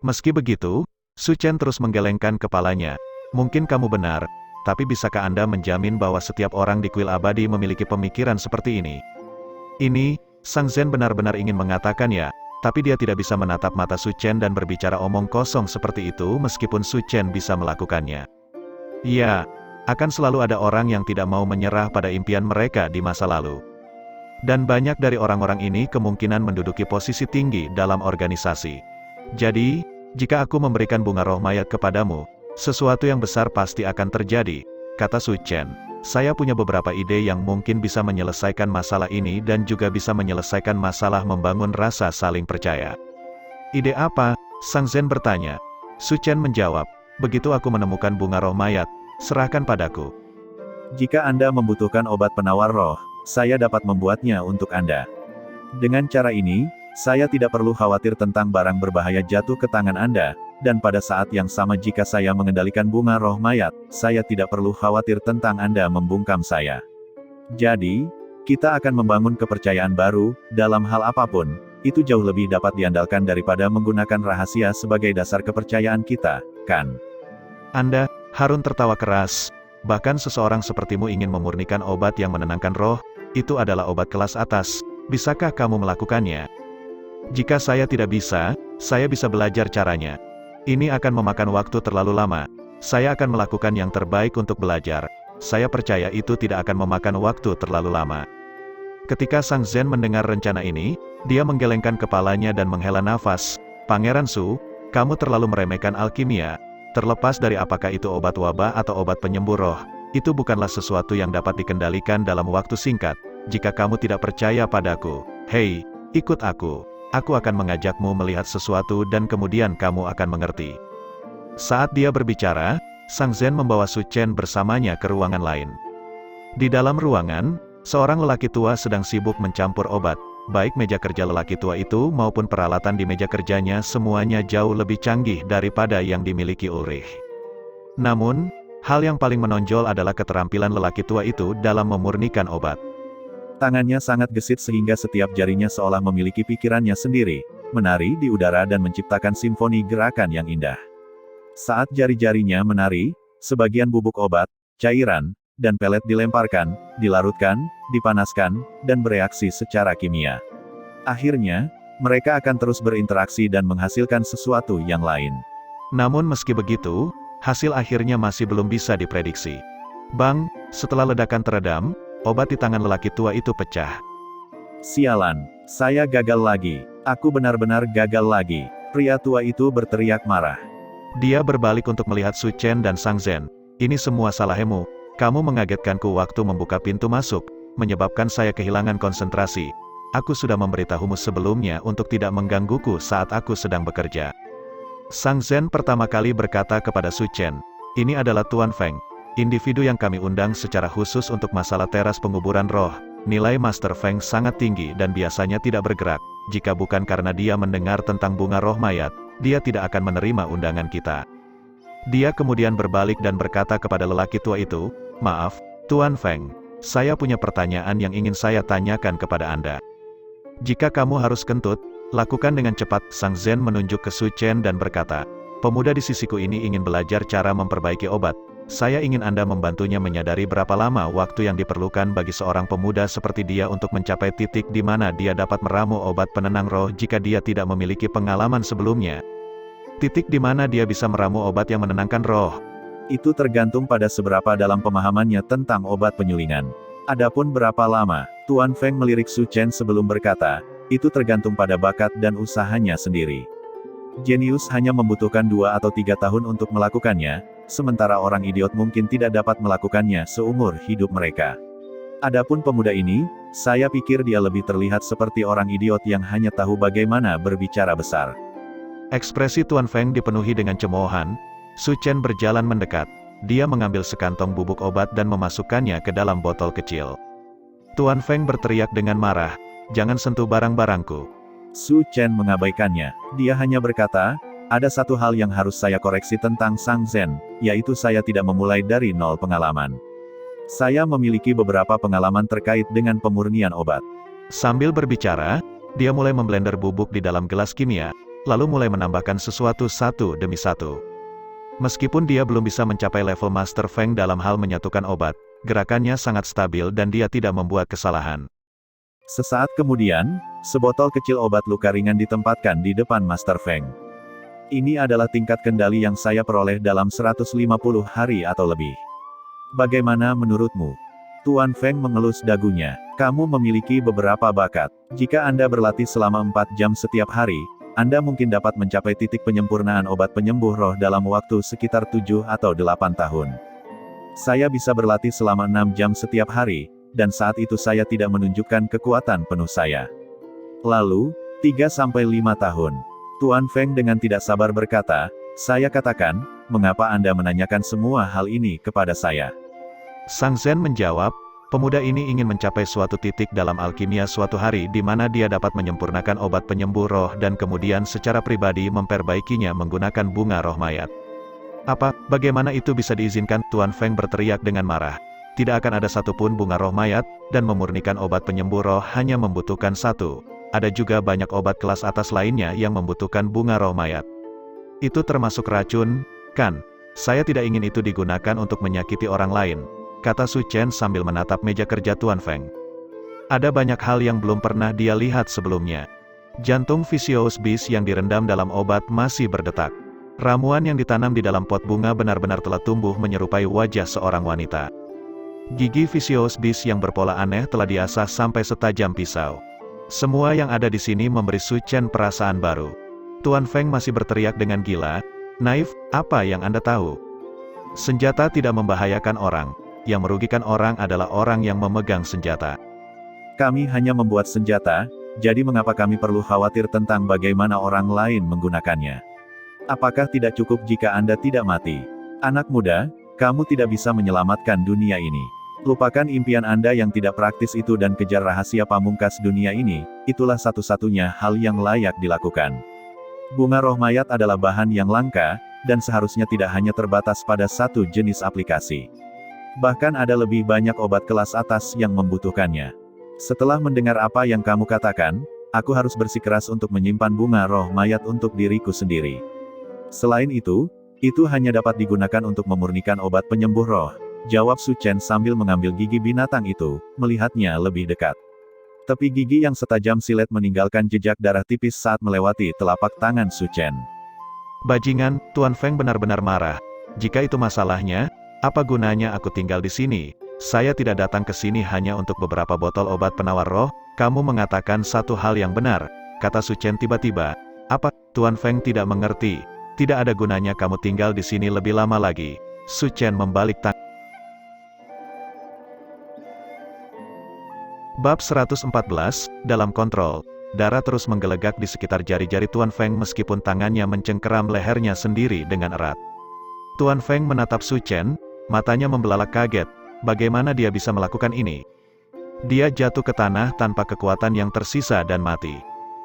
Meski begitu, Su Chen terus menggelengkan kepalanya. Mungkin kamu benar. Tapi bisakah Anda menjamin bahwa setiap orang di kuil abadi memiliki pemikiran seperti ini? Ini, Sang Zhen benar-benar ingin mengatakan ya, tapi dia tidak bisa menatap mata Su Chen dan berbicara omong kosong seperti itu meskipun Su Chen bisa melakukannya. Ya, akan selalu ada orang yang tidak mau menyerah pada impian mereka di masa lalu. Dan banyak dari orang-orang ini kemungkinan menduduki posisi tinggi dalam organisasi. Jadi, jika aku memberikan bunga roh mayat kepadamu, sesuatu yang besar pasti akan terjadi, kata Su Chen. Saya punya beberapa ide yang mungkin bisa menyelesaikan masalah ini dan juga bisa menyelesaikan masalah membangun rasa saling percaya. Ide apa? Sang Zhen bertanya. Su Chen menjawab, begitu aku menemukan bunga roh mayat, serahkan padaku. Jika Anda membutuhkan obat penawar roh, saya dapat membuatnya untuk Anda. Dengan cara ini, saya tidak perlu khawatir tentang barang berbahaya jatuh ke tangan Anda. Dan pada saat yang sama jika saya mengendalikan bunga roh mayat, saya tidak perlu khawatir tentang Anda membungkam saya. Jadi, kita akan membangun kepercayaan baru, dalam hal apapun, itu jauh lebih dapat diandalkan daripada menggunakan rahasia sebagai dasar kepercayaan kita, kan? Anda, Harun tertawa keras. Bahkan seseorang sepertimu ingin memurnikan obat yang menenangkan roh, itu adalah obat kelas atas. Bisakah kamu melakukannya? Jika saya tidak bisa, saya bisa belajar caranya. Ini akan memakan waktu terlalu lama. Saya akan melakukan yang terbaik untuk belajar. Saya percaya itu tidak akan memakan waktu terlalu lama. Ketika Sang Zhen mendengar rencana ini, dia menggelengkan kepalanya dan menghela nafas. Pangeran Su, kamu terlalu meremehkan alkimia. Terlepas dari apakah itu obat wabah atau obat penyembuh roh, itu bukanlah sesuatu yang dapat dikendalikan dalam waktu singkat. Jika kamu tidak percaya padaku, Hei, ikut aku. Aku akan mengajakmu melihat sesuatu dan kemudian kamu akan mengerti. Saat dia berbicara, Sang Zhen membawa Su Chen bersamanya ke ruangan lain. Di dalam ruangan, seorang lelaki tua sedang sibuk mencampur obat. Baik meja kerja lelaki tua itu maupun peralatan di meja kerjanya semuanya jauh lebih canggih daripada yang dimiliki Ulrich. Namun, hal yang paling menonjol adalah keterampilan lelaki tua itu dalam memurnikan obat. Tangannya sangat gesit sehingga setiap jarinya seolah memiliki pikirannya sendiri, menari di udara dan menciptakan simfoni gerakan yang indah. Saat jari-jarinya menari, sebagian bubuk obat, cairan, dan pelet dilemparkan, dilarutkan, dipanaskan, dan bereaksi secara kimia. Akhirnya, mereka akan terus berinteraksi dan menghasilkan sesuatu yang lain. Namun meski begitu, hasil akhirnya masih belum bisa diprediksi. Bang, setelah ledakan teredam, obat di tangan lelaki tua itu pecah. Sialan, saya gagal lagi. Aku benar-benar gagal lagi. Pria tua itu berteriak marah. Dia berbalik untuk melihat Su Chen dan Sang Zhen. Ini semua salahmu. Kamu mengagetkanku waktu membuka pintu masuk, menyebabkan saya kehilangan konsentrasi. Aku sudah memberitahumu sebelumnya untuk tidak menggangguku saat aku sedang bekerja. Sang Zhen pertama kali berkata kepada Su Chen, ini adalah Tuan Feng, individu yang kami undang secara khusus untuk masalah teras penguburan roh. Nilai Master Feng sangat tinggi dan biasanya tidak bergerak. Jika bukan karena dia mendengar tentang bunga roh mayat, dia tidak akan menerima undangan kita. Dia kemudian berbalik dan berkata kepada lelaki tua itu, maaf, Tuan Feng, saya punya pertanyaan yang ingin saya tanyakan kepada Anda. Jika kamu harus kentut, lakukan dengan cepat. Sang Zhen menunjuk ke Su Chen dan berkata, pemuda di sisiku ini ingin belajar cara memperbaiki obat. Saya ingin Anda membantunya menyadari berapa lama waktu yang diperlukan bagi seorang pemuda seperti dia untuk mencapai titik di mana dia dapat meramu obat penenang roh jika dia tidak memiliki pengalaman sebelumnya. Titik di mana dia bisa meramu obat yang menenangkan roh. Itu tergantung pada seberapa dalam pemahamannya tentang obat penyulingan. Adapun berapa lama, Tuan Feng melirik Su Chen sebelum berkata, itu tergantung pada bakat dan usahanya sendiri. Jenius hanya membutuhkan 2 atau 3 tahun untuk melakukannya, sementara orang idiot mungkin tidak dapat melakukannya seumur hidup mereka. Adapun pemuda ini, saya pikir dia lebih terlihat seperti orang idiot yang hanya tahu bagaimana berbicara besar. Ekspresi Tuan Feng dipenuhi dengan cemoohan. Su Chen berjalan mendekat. Dia mengambil sekantong bubuk obat dan memasukkannya ke dalam botol kecil. Tuan Feng berteriak dengan marah, jangan sentuh barang-barangku. Su Chen mengabaikannya. Dia hanya berkata, ada satu hal yang harus saya koreksi tentang Sang Zhen, yaitu saya tidak memulai dari nol pengalaman. Saya memiliki beberapa pengalaman terkait dengan pemurnian obat. Sambil berbicara, dia mulai memblender bubuk di dalam gelas kimia, lalu mulai menambahkan sesuatu satu demi satu. Meskipun dia belum bisa mencapai level Master Feng dalam hal menyatukan obat, gerakannya sangat stabil dan dia tidak membuat kesalahan. Sesaat kemudian, sebotol kecil obat luka ringan ditempatkan di depan Master Feng. Ini adalah tingkat kendali yang saya peroleh dalam 150 hari atau lebih. Bagaimana menurutmu? Tuan Feng mengelus dagunya. Kamu memiliki beberapa bakat. Jika Anda berlatih selama 4 jam setiap hari, Anda mungkin dapat mencapai titik penyempurnaan obat penyembuh roh dalam waktu sekitar 7 atau 8 tahun. Saya bisa berlatih selama 6 jam setiap hari, dan saat itu saya tidak menunjukkan kekuatan penuh saya. Lalu, 3-5 tahun. Tuan Feng dengan tidak sabar berkata, saya katakan, mengapa Anda menanyakan semua hal ini kepada saya? Sang Zhen menjawab, pemuda ini ingin mencapai suatu titik dalam alkimia suatu hari di mana dia dapat menyempurnakan obat penyembuh roh dan kemudian secara pribadi memperbaikinya menggunakan bunga roh mayat. Apa, bagaimana itu bisa diizinkan? Tuan Feng berteriak dengan marah. Tidak akan ada satupun bunga roh mayat, dan memurnikan obat penyembuh roh hanya membutuhkan 1. Ada juga banyak obat kelas atas lainnya yang membutuhkan bunga roh mayat. Itu termasuk racun, kan? Saya tidak ingin itu digunakan untuk menyakiti orang lain, kata Su Chen sambil menatap meja kerja Tuan Feng. Ada banyak hal yang belum pernah dia lihat sebelumnya. Jantung Vicious Beast yang direndam dalam obat masih berdetak. Ramuan yang ditanam di dalam pot bunga benar-benar telah tumbuh menyerupai wajah seorang wanita. Gigi Vicious Beast yang berpola aneh telah diasah sampai setajam pisau. Semua yang ada di sini memberi Su Chen perasaan baru. Tuan Feng masih berteriak dengan gila, naif, apa yang Anda tahu? Senjata tidak membahayakan orang. Yang merugikan orang adalah orang yang memegang senjata. Kami hanya membuat senjata, Jadi mengapa kami perlu khawatir tentang bagaimana orang lain menggunakannya? Apakah tidak cukup jika Anda tidak mati? Anak muda, kamu tidak bisa menyelamatkan dunia ini. Lupakan impian Anda yang tidak praktis itu dan kejar rahasia pamungkas dunia ini, itulah satu-satunya hal yang layak dilakukan. Bunga roh mayat adalah bahan yang langka, dan seharusnya tidak hanya terbatas pada satu jenis aplikasi. Bahkan ada lebih banyak obat kelas atas yang membutuhkannya. Setelah mendengar apa yang kamu katakan, aku harus bersikeras untuk menyimpan bunga roh mayat untuk diriku sendiri. Selain itu hanya dapat digunakan untuk memurnikan obat penyembuh roh, jawab Su Chen sambil mengambil gigi binatang itu, melihatnya lebih dekat. Tepi gigi yang setajam silet meninggalkan jejak darah tipis saat melewati telapak tangan Su Chen. Bajingan, Tuan Feng benar-benar marah. Jika itu masalahnya, apa gunanya aku tinggal di sini? Saya tidak datang ke sini hanya untuk beberapa botol obat penawar roh. Kamu mengatakan satu hal yang benar, kata Su Chen tiba-tiba. Apa? Tuan Feng tidak mengerti. Tidak ada gunanya kamu tinggal di sini lebih lama lagi. Su Chen membalik tangan. Bab 114, dalam kontrol. Darah terus menggelegak di sekitar jari-jari Tuan Feng meskipun tangannya mencengkeram lehernya sendiri dengan erat. Tuan Feng menatap Su Chen, matanya membelalak kaget. Bagaimana dia bisa melakukan ini? Dia jatuh ke tanah tanpa kekuatan yang tersisa dan mati.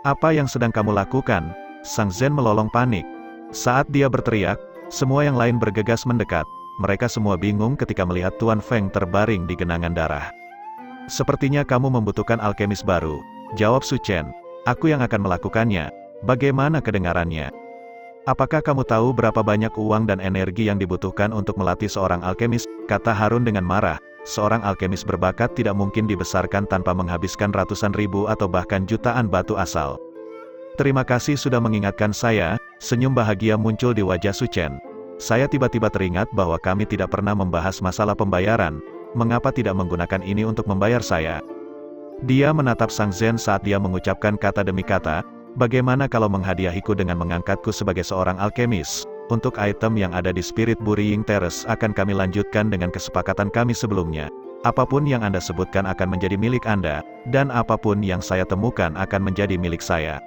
Apa yang sedang kamu lakukan? Sang Zhen melolong panik. Saat dia berteriak, semua yang lain bergegas mendekat. Mereka semua bingung ketika melihat Tuan Feng terbaring di genangan darah. Sepertinya kamu membutuhkan alkemis baru, jawab Su Chen. Aku yang akan melakukannya. Bagaimana kedengarannya? Apakah kamu tahu berapa banyak uang dan energi yang dibutuhkan untuk melatih seorang alkemis? Kata Harun dengan marah. Seorang alkemis berbakat tidak mungkin dibesarkan tanpa menghabiskan ratusan ribu atau bahkan jutaan batu asal. Terima kasih sudah mengingatkan saya. Senyum bahagia muncul di wajah Su Chen. Saya tiba-tiba teringat bahwa kami tidak pernah membahas masalah pembayaran. Mengapa tidak menggunakan ini untuk membayar saya? Dia menatap Sang Zhen saat dia mengucapkan kata demi kata. Bagaimana kalau menghadiahiku dengan mengangkatku sebagai seorang alkemis? Untuk item yang ada di Spirit Burying Terrace akan kami lanjutkan dengan kesepakatan kami sebelumnya. Apapun yang Anda sebutkan akan menjadi milik Anda, dan apapun yang saya temukan akan menjadi milik saya.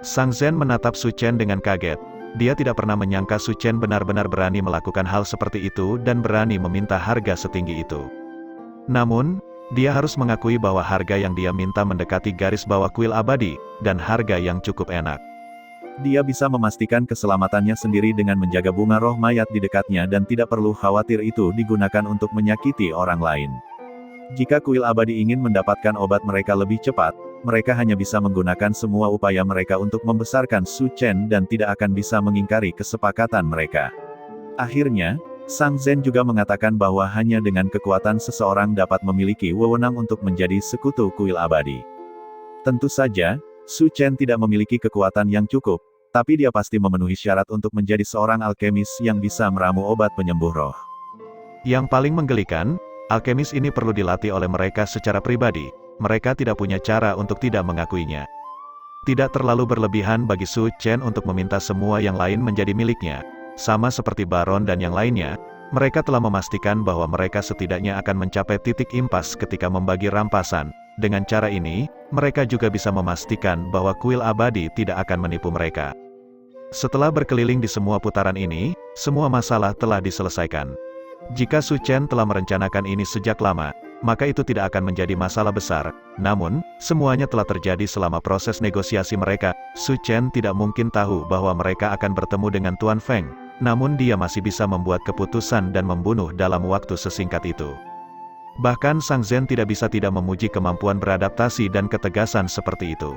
Sang Zhen menatap Su Chen dengan kaget. Dia tidak pernah menyangka Su Chen benar-benar berani melakukan hal seperti itu dan berani meminta harga setinggi itu. Namun, dia harus mengakui bahwa harga yang dia minta mendekati garis bawah kuil abadi, dan harga yang cukup enak. Dia bisa memastikan keselamatannya sendiri dengan menjaga bunga roh mayat di dekatnya dan tidak perlu khawatir itu digunakan untuk menyakiti orang lain. Jika kuil abadi ingin mendapatkan obat mereka lebih cepat, mereka hanya bisa menggunakan semua upaya mereka untuk membesarkan Su Chen dan tidak akan bisa mengingkari kesepakatan mereka. Akhirnya, Sang Zhen juga mengatakan bahwa hanya dengan kekuatan seseorang dapat memiliki wewenang untuk menjadi sekutu kuil abadi. Tentu saja, Su Chen tidak memiliki kekuatan yang cukup, tapi dia pasti memenuhi syarat untuk menjadi seorang alkemis yang bisa meramu obat penyembuh roh. Yang paling menggelikan, alkemis ini perlu dilatih oleh mereka secara pribadi. Mereka tidak punya cara untuk tidak mengakuinya. Tidak terlalu berlebihan bagi Su Chen untuk meminta semua yang lain menjadi miliknya. Sama seperti Baron dan yang lainnya, mereka telah memastikan bahwa mereka setidaknya akan mencapai titik impas ketika membagi rampasan. Dengan cara ini, mereka juga bisa memastikan bahwa kuil abadi tidak akan menipu mereka. Setelah berkeliling di semua putaran ini, semua masalah telah diselesaikan. Jika Su Chen telah merencanakan ini sejak lama, maka itu tidak akan menjadi masalah besar. Namun, semuanya telah terjadi selama proses negosiasi mereka. Su Chen tidak mungkin tahu bahwa mereka akan bertemu dengan Tuan Feng. Namun dia masih bisa membuat keputusan dan membunuh dalam waktu sesingkat itu. Bahkan Sang Zhen tidak bisa tidak memuji kemampuan beradaptasi dan ketegasan seperti itu.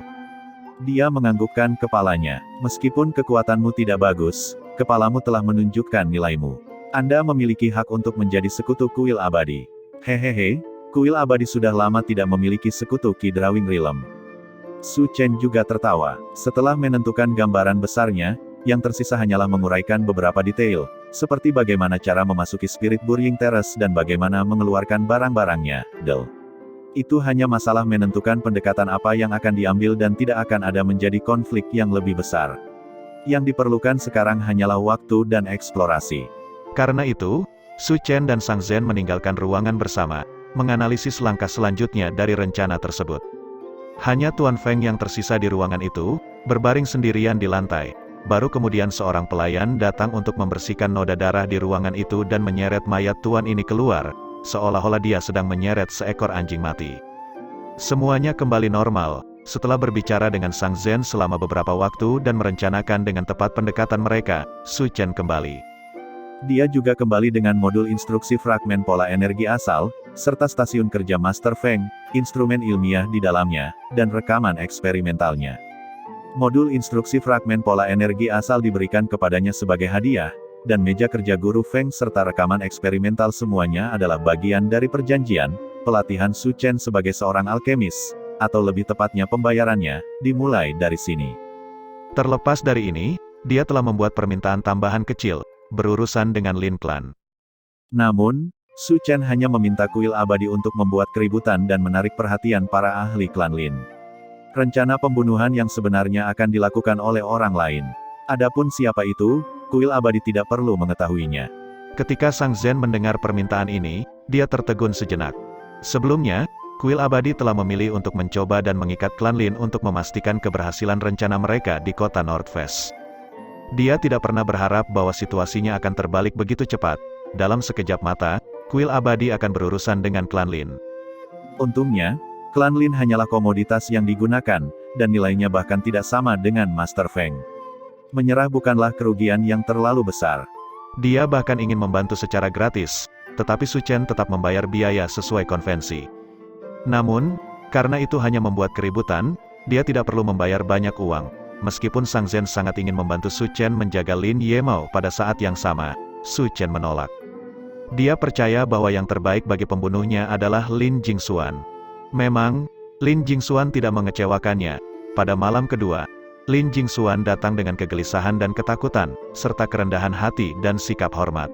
Dia menganggukkan kepalanya. Meskipun kekuatanmu tidak bagus, kepalamu telah menunjukkan nilaimu. Anda memiliki hak untuk menjadi sekutu kuil abadi. Hehehe, kuil abadi sudah lama tidak memiliki sekutu Ki Drawing Realm. Su Chen juga tertawa. Setelah menentukan gambaran besarnya, yang tersisa hanyalah menguraikan beberapa detail, seperti bagaimana cara memasuki Spirit Burying Terrace dan bagaimana mengeluarkan barang-barangnya. Itu hanya masalah menentukan pendekatan apa yang akan diambil dan tidak akan ada menjadi konflik yang lebih besar. Yang diperlukan sekarang hanyalah waktu dan eksplorasi. Karena itu, Su Chen dan Sang Zhen meninggalkan ruangan bersama, menganalisis langkah selanjutnya dari rencana tersebut. Hanya Tuan Feng yang tersisa di ruangan itu, berbaring sendirian di lantai. Baru kemudian seorang pelayan datang untuk membersihkan noda darah di ruangan itu dan menyeret mayat tuan ini keluar, seolah-olah dia sedang menyeret seekor anjing mati. Semuanya kembali normal, setelah berbicara dengan Sang Zhen selama beberapa waktu dan merencanakan dengan tepat pendekatan mereka, Su Chen kembali. Dia juga kembali dengan modul instruksi fragmen pola energi asal, serta stasiun kerja Master Feng, instrumen ilmiah di dalamnya, dan rekaman eksperimentalnya. Modul instruksi fragmen pola energi asal diberikan kepadanya sebagai hadiah, dan meja kerja guru Feng serta rekaman eksperimental semuanya adalah bagian dari perjanjian, pelatihan Su Chen sebagai seorang alkemis, atau lebih tepatnya pembayarannya, dimulai dari sini. Terlepas dari ini, dia telah membuat permintaan tambahan kecil, berurusan dengan Lin Clan. Namun, Su Chen hanya meminta kuil abadi untuk membuat keributan dan menarik perhatian para ahli klan Lin. Rencana pembunuhan yang sebenarnya akan dilakukan oleh orang lain. Adapun siapa itu, kuil abadi tidak perlu mengetahuinya. Ketika Sang Zhen mendengar permintaan ini, dia tertegun sejenak. Sebelumnya, kuil abadi telah memilih untuk mencoba dan mengikat klan Lin untuk memastikan keberhasilan rencana mereka di kota Nordfest. Dia tidak pernah berharap bahwa situasinya akan terbalik begitu cepat. Dalam sekejap mata, kuil abadi akan berurusan dengan klan Lin. Untungnya, klan Lin hanyalah komoditas yang digunakan, dan nilainya bahkan tidak sama dengan Master Feng. Menyerah bukanlah kerugian yang terlalu besar. Dia bahkan ingin membantu secara gratis, tetapi Su Chen tetap membayar biaya sesuai konvensi. Namun, karena itu hanya membuat keributan, dia tidak perlu membayar banyak uang. Meskipun Sang Zhen sangat ingin membantu Su Chen menjaga Lin Yemao pada saat yang sama, Su Chen menolak. Dia percaya bahwa yang terbaik bagi pembunuhnya adalah Lin Jingxuan. Memang, Lin Jingxuan tidak mengecewakannya. Pada malam kedua, Lin Jingxuan datang dengan kegelisahan dan ketakutan, serta kerendahan hati dan sikap hormat.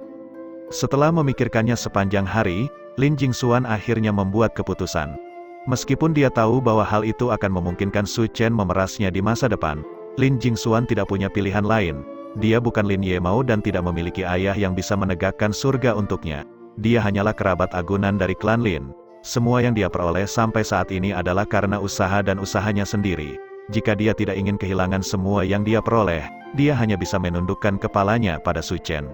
Setelah memikirkannya sepanjang hari, Lin Jingxuan akhirnya membuat keputusan. Meskipun dia tahu bahwa hal itu akan memungkinkan Su Chen memerasnya di masa depan, Lin Jingxuan tidak punya pilihan lain. Dia bukan Lin Yemao dan tidak memiliki ayah yang bisa menegakkan surga untuknya. Dia hanyalah kerabat agunan dari klan Lin. Semua yang dia peroleh sampai saat ini adalah karena usaha dan usahanya sendiri. Jika dia tidak ingin kehilangan semua yang dia peroleh, dia hanya bisa menundukkan kepalanya pada Su Chen.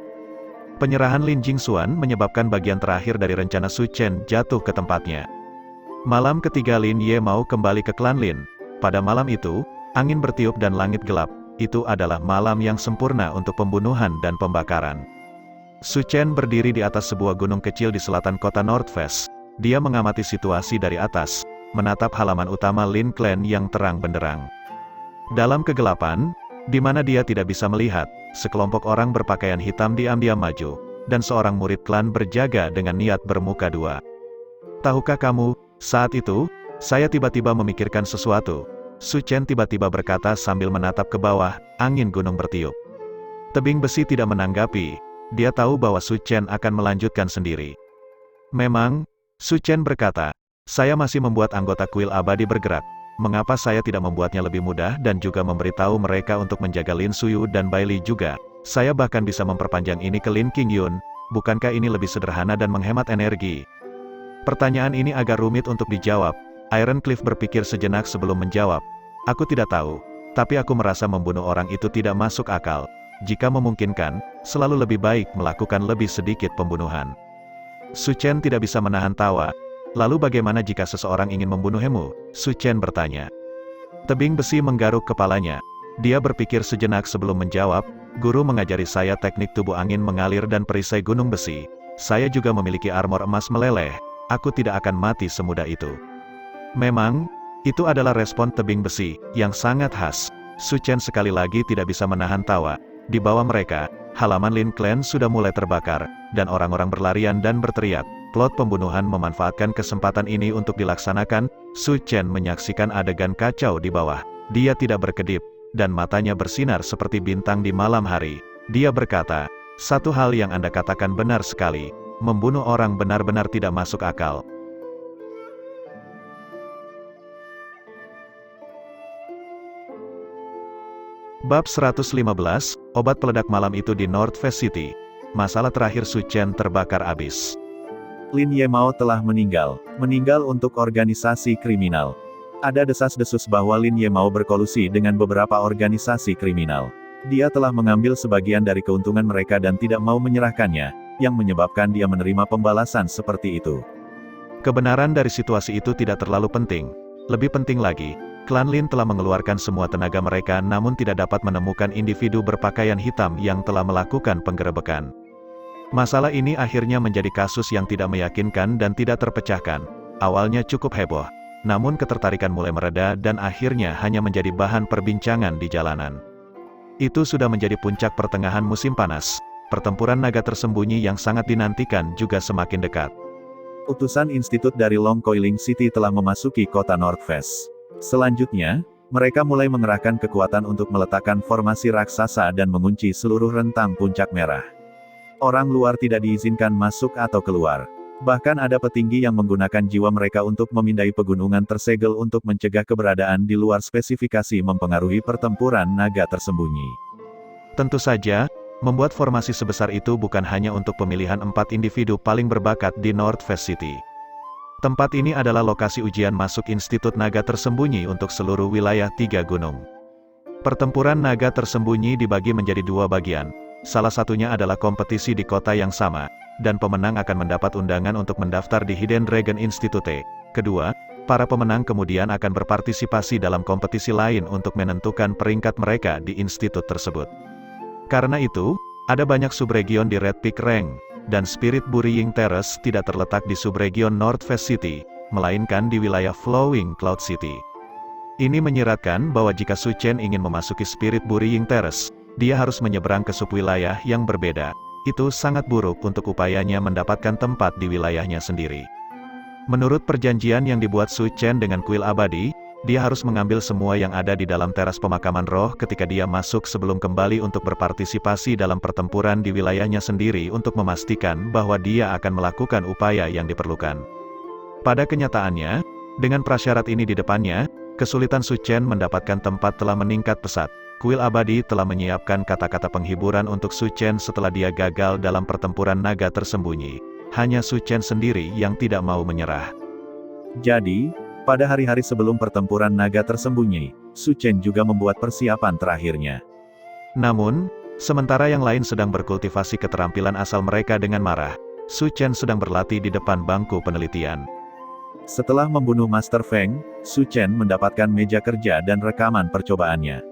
Penyerahan Lin Jingxuan menyebabkan bagian terakhir dari rencana Su Chen jatuh ke tempatnya. Malam ketiga Lin Yemao kembali ke klan Lin. Pada malam itu, angin bertiup dan langit gelap. Itu adalah malam yang sempurna untuk pembunuhan dan pembakaran. Su Chen berdiri di atas sebuah gunung kecil di selatan kota Nordfest. Dia mengamati situasi dari atas, menatap halaman utama Lin Clan yang terang benderang. Dalam kegelapan, di mana dia tidak bisa melihat, sekelompok orang berpakaian hitam diam-diam maju, dan seorang murid klan berjaga dengan niat bermuka dua. Tahukah kamu, saat itu, saya tiba-tiba memikirkan sesuatu. Su Chen tiba-tiba berkata sambil menatap ke bawah, angin gunung bertiup. Tebing besi tidak menanggapi, dia tahu bahwa Su Chen akan melanjutkan sendiri. Memang, Su Chen berkata, saya masih membuat anggota kuil abadi bergerak. Mengapa saya tidak membuatnya lebih mudah dan juga memberitahu mereka untuk menjaga Lin Suyu dan Bai Li juga? Saya bahkan bisa memperpanjang ini ke Lin Qingyun. Bukankah ini lebih sederhana dan menghemat energi? Pertanyaan ini agak rumit untuk dijawab. Iron Cliff berpikir sejenak sebelum menjawab. Aku tidak tahu, tapi aku merasa membunuh orang itu tidak masuk akal. Jika memungkinkan, selalu lebih baik melakukan lebih sedikit pembunuhan. Su Chen tidak bisa menahan tawa. Lalu bagaimana jika seseorang ingin membunuhmu? Su Chen bertanya. Tebing besi menggaruk kepalanya. Dia berpikir sejenak sebelum menjawab, guru mengajari saya teknik tubuh angin mengalir dan perisai gunung besi. Saya juga memiliki armor emas meleleh. Aku tidak akan mati semudah itu. Memang, itu adalah respon tebing besi, yang sangat khas. Su Chen sekali lagi tidak bisa menahan tawa. Di bawah mereka, halaman Lin Clan sudah mulai terbakar, dan orang-orang berlarian dan berteriak. Plot pembunuhan memanfaatkan kesempatan ini untuk dilaksanakan. Su Chen menyaksikan adegan kacau di bawah. Dia tidak berkedip, dan matanya bersinar seperti bintang di malam hari. Dia berkata, satu hal yang Anda katakan benar sekali. Membunuh orang benar-benar tidak masuk akal. Bab 115, obat peledak malam itu di Nordfest City. Masalah terakhir Su Chen terbakar abis. Lin Yemao telah meninggal untuk organisasi kriminal. Ada desas-desus bahwa Lin Ye mau berkolusi dengan beberapa organisasi kriminal. Dia telah mengambil sebagian dari keuntungan mereka dan tidak mau menyerahkannya, yang menyebabkan dia menerima pembalasan seperti itu. Kebenaran dari situasi itu tidak terlalu penting. Lebih penting lagi, klan Lin telah mengeluarkan semua tenaga mereka namun tidak dapat menemukan individu berpakaian hitam yang telah melakukan penggerebekan. Masalah ini akhirnya menjadi kasus yang tidak meyakinkan dan tidak terpecahkan. Awalnya cukup heboh, namun ketertarikan mulai mereda dan akhirnya hanya menjadi bahan perbincangan di jalanan. Itu sudah menjadi puncak pertengahan musim panas. Pertempuran naga tersembunyi yang sangat dinantikan juga semakin dekat. Utusan institut dari Long Coiling City telah memasuki kota Northwest. Selanjutnya, mereka mulai mengerahkan kekuatan untuk meletakkan formasi raksasa dan mengunci seluruh rentang puncak merah. Orang luar tidak diizinkan masuk atau keluar. Bahkan ada petinggi yang menggunakan jiwa mereka untuk memindai pegunungan tersegel untuk mencegah keberadaan di luar spesifikasi mempengaruhi pertempuran naga tersembunyi. Tentu saja, membuat formasi sebesar itu bukan hanya untuk pemilihan 4 individu paling berbakat di Northwest City. Tempat ini adalah lokasi ujian masuk Institut Naga Tersembunyi untuk seluruh wilayah 3 gunung. Pertempuran naga tersembunyi dibagi menjadi 2 bagian. Salah satunya adalah kompetisi di kota yang sama, dan pemenang akan mendapat undangan untuk mendaftar di Hidden Dragon Institute. Kedua, para pemenang kemudian akan berpartisipasi dalam kompetisi lain untuk menentukan peringkat mereka di institut tersebut. Karena itu, ada banyak subregion di Red Peak Range, dan Spirit Burying Terrace tidak terletak di subregion Northwest City, melainkan di wilayah Flowing Cloud City. Ini menyiratkan bahwa jika Su Chen ingin memasuki Spirit Burying Terrace, dia harus menyeberang ke subwilayah yang berbeda. Itu sangat buruk untuk upayanya mendapatkan tempat di wilayahnya sendiri. Menurut perjanjian yang dibuat Su Chen dengan kuil abadi, dia harus mengambil semua yang ada di dalam teras pemakaman roh ketika dia masuk sebelum kembali untuk berpartisipasi dalam pertempuran di wilayahnya sendiri untuk memastikan bahwa dia akan melakukan upaya yang diperlukan. Pada kenyataannya, dengan prasyarat ini di depannya, kesulitan Su Chen mendapatkan tempat telah meningkat pesat. Kuil abadi telah menyiapkan kata-kata penghiburan untuk Su Chen setelah dia gagal dalam pertempuran naga tersembunyi. Hanya Su Chen sendiri yang tidak mau menyerah. Jadi, pada hari-hari sebelum pertempuran naga tersembunyi, Su Chen juga membuat persiapan terakhirnya. Namun, sementara yang lain sedang berkultivasi keterampilan asal mereka dengan marah, Su Chen sedang berlatih di depan bangku penelitian. Setelah membunuh Master Feng, Su Chen mendapatkan meja kerja dan rekaman percobaannya.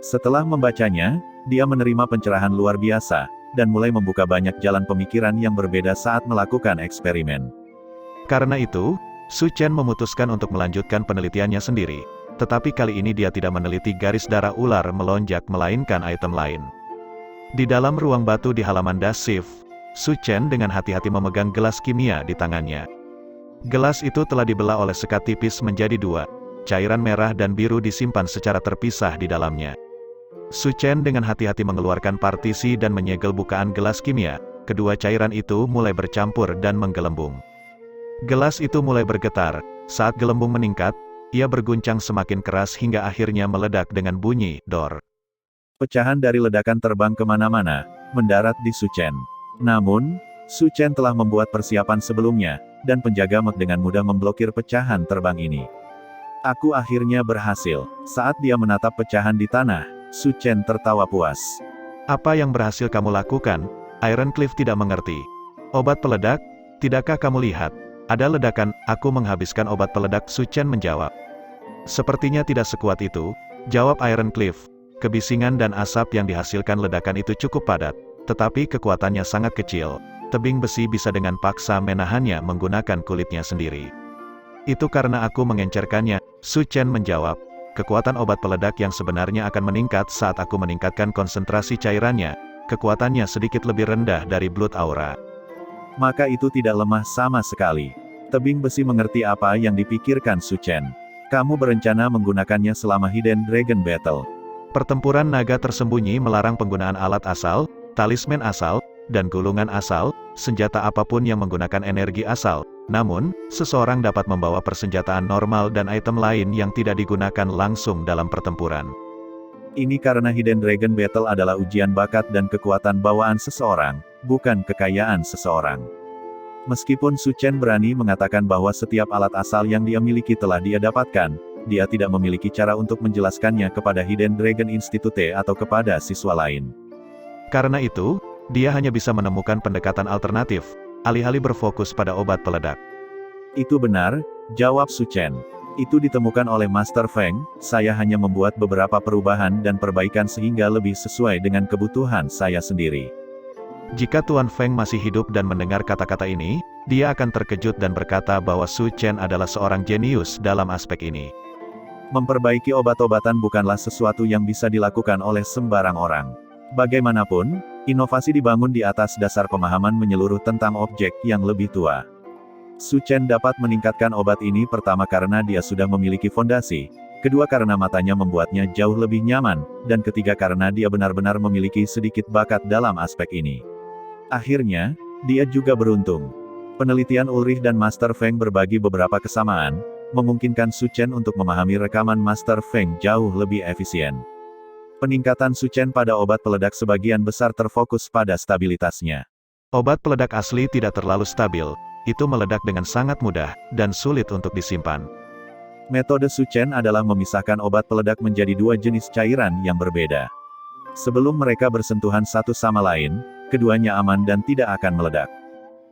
Setelah membacanya, dia menerima pencerahan luar biasa, dan mulai membuka banyak jalan pemikiran yang berbeda saat melakukan eksperimen. Karena itu, Su Chen memutuskan untuk melanjutkan penelitiannya sendiri, tetapi kali ini dia tidak meneliti garis darah ular melonjak melainkan item lain. Di dalam ruang batu di halaman Das Shift, Su Chen dengan hati-hati memegang gelas kimia di tangannya. Gelas itu telah dibelah oleh sekat tipis menjadi 2, cairan merah dan biru disimpan secara terpisah di dalamnya. Su Chen dengan hati-hati mengeluarkan partisi dan menyegel bukaan gelas kimia, kedua cairan itu mulai bercampur dan menggelembung. Gelas itu mulai bergetar, saat gelembung meningkat, ia berguncang semakin keras hingga akhirnya meledak dengan bunyi, dor. Pecahan dari ledakan terbang kemana-mana, mendarat di Su Chen. Namun, Su Chen telah membuat persiapan sebelumnya, dan penjaga Mek dengan mudah memblokir pecahan terbang ini. Aku akhirnya berhasil. Saat dia menatap pecahan di tanah, Su Chen tertawa puas. Apa yang berhasil kamu lakukan? Iron Cliff tidak mengerti. Obat peledak? Tidakkah kamu lihat? Ada ledakan, aku menghabiskan obat peledak, Su Chen menjawab. Sepertinya tidak sekuat itu, jawab Iron Cliff. Kebisingan dan asap yang dihasilkan ledakan itu cukup padat, tetapi kekuatannya sangat kecil. Tebing besi bisa dengan paksa menahannya menggunakan kulitnya sendiri. Itu karena aku mengencerkannya, Su Chen menjawab. Kekuatan obat peledak yang sebenarnya akan meningkat saat aku meningkatkan konsentrasi cairannya. Kekuatannya sedikit lebih rendah dari Blood Aura. Maka itu tidak lemah sama sekali. Tebing besi mengerti apa yang dipikirkan Su Chen. Kamu berencana menggunakannya selama Hidden Dragon Battle. Pertempuran naga tersembunyi melarang penggunaan alat asal, talisman asal, dan gulungan asal, senjata apapun yang menggunakan energi asal. Namun, seseorang dapat membawa persenjataan normal dan item lain yang tidak digunakan langsung dalam pertempuran. Ini karena Hidden Dragon Battle adalah ujian bakat dan kekuatan bawaan seseorang, bukan kekayaan seseorang. Meskipun Su Chen berani mengatakan bahwa setiap alat asal yang dia miliki telah dia dapatkan, dia tidak memiliki cara untuk menjelaskannya kepada Hidden Dragon Institute atau kepada siswa lain. Karena itu, dia hanya bisa menemukan pendekatan alternatif, alih-alih berfokus pada obat peledak. Itu benar, jawab Su Chen. Itu ditemukan oleh Master Feng, saya hanya membuat beberapa perubahan dan perbaikan sehingga lebih sesuai dengan kebutuhan saya sendiri. Jika Tuan Feng masih hidup dan mendengar kata-kata ini, dia akan terkejut dan berkata bahwa Su Chen adalah seorang jenius dalam aspek ini. Memperbaiki obat-obatan bukanlah sesuatu yang bisa dilakukan oleh sembarang orang. Bagaimanapun, inovasi dibangun di atas dasar pemahaman menyeluruh tentang objek yang lebih tua. Su Chen dapat meningkatkan obat ini pertama karena dia sudah memiliki fondasi, kedua karena matanya membuatnya jauh lebih nyaman, dan ketiga karena dia benar-benar memiliki sedikit bakat dalam aspek ini. Akhirnya, dia juga beruntung. Penelitian Ulrich dan Master Feng berbagi beberapa kesamaan, memungkinkan Su Chen untuk memahami rekaman Master Feng jauh lebih efisien. Peningkatan Su Chen pada obat peledak sebagian besar terfokus pada stabilitasnya. Obat peledak asli tidak terlalu stabil, itu meledak dengan sangat mudah, dan sulit untuk disimpan. Metode Su Chen adalah memisahkan obat peledak menjadi dua jenis cairan yang berbeda. Sebelum mereka bersentuhan satu sama lain, keduanya aman dan tidak akan meledak.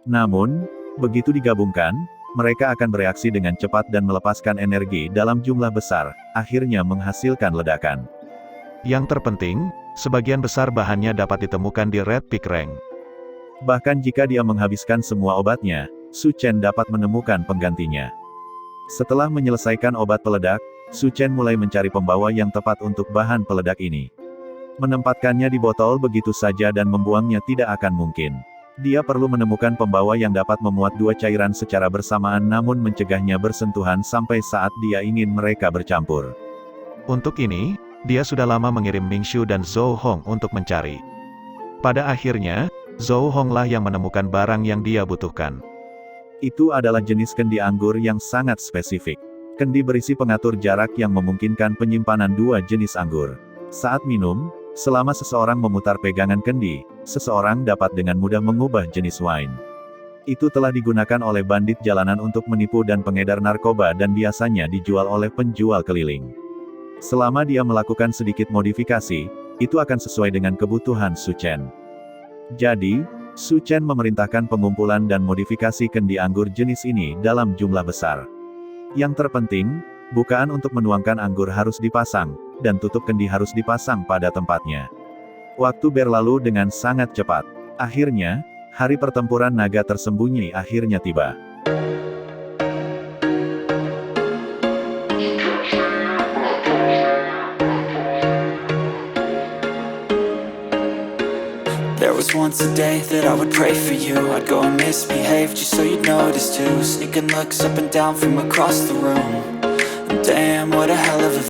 Namun, begitu digabungkan, mereka akan bereaksi dengan cepat dan melepaskan energi dalam jumlah besar, akhirnya menghasilkan ledakan. Yang terpenting, sebagian besar bahannya dapat ditemukan di Red Peak Range. Bahkan jika dia menghabiskan semua obatnya, Su Chen dapat menemukan penggantinya. Setelah menyelesaikan obat peledak, Su Chen mulai mencari pembawa yang tepat untuk bahan peledak ini. Menempatkannya di botol begitu saja dan membuangnya tidak akan mungkin. Dia perlu menemukan pembawa yang dapat memuat dua cairan secara bersamaan namun mencegahnya bersentuhan sampai saat dia ingin mereka bercampur. Untuk ini, dia sudah lama mengirim Mingxu dan Zhou Hong untuk mencari. Pada akhirnya, Zhou Hong lah yang menemukan barang yang dia butuhkan. Itu adalah jenis kendi anggur yang sangat spesifik. Kendi berisi pengatur jarak yang memungkinkan penyimpanan dua jenis anggur. Saat minum, selama seseorang memutar pegangan kendi, seseorang dapat dengan mudah mengubah jenis wine. Itu telah digunakan oleh bandit jalanan untuk menipu dan pengedar narkoba dan biasanya dijual oleh penjual keliling. Selama dia melakukan sedikit modifikasi, itu akan sesuai dengan kebutuhan Su Chen. Jadi, Su Chen memerintahkan pengumpulan dan modifikasi kendi anggur jenis ini dalam jumlah besar. Yang terpenting, bukaan untuk menuangkan anggur harus dipasang, dan tutup kendi harus dipasang pada tempatnya. Waktu berlalu dengan sangat cepat. Akhirnya, hari pertempuran naga tersembunyi akhirnya tiba. There was once a day that I would pray for you. I'd go and misbehave just so you'd notice too. Sneaking looks up and down from across the room. And damn, what a hell of a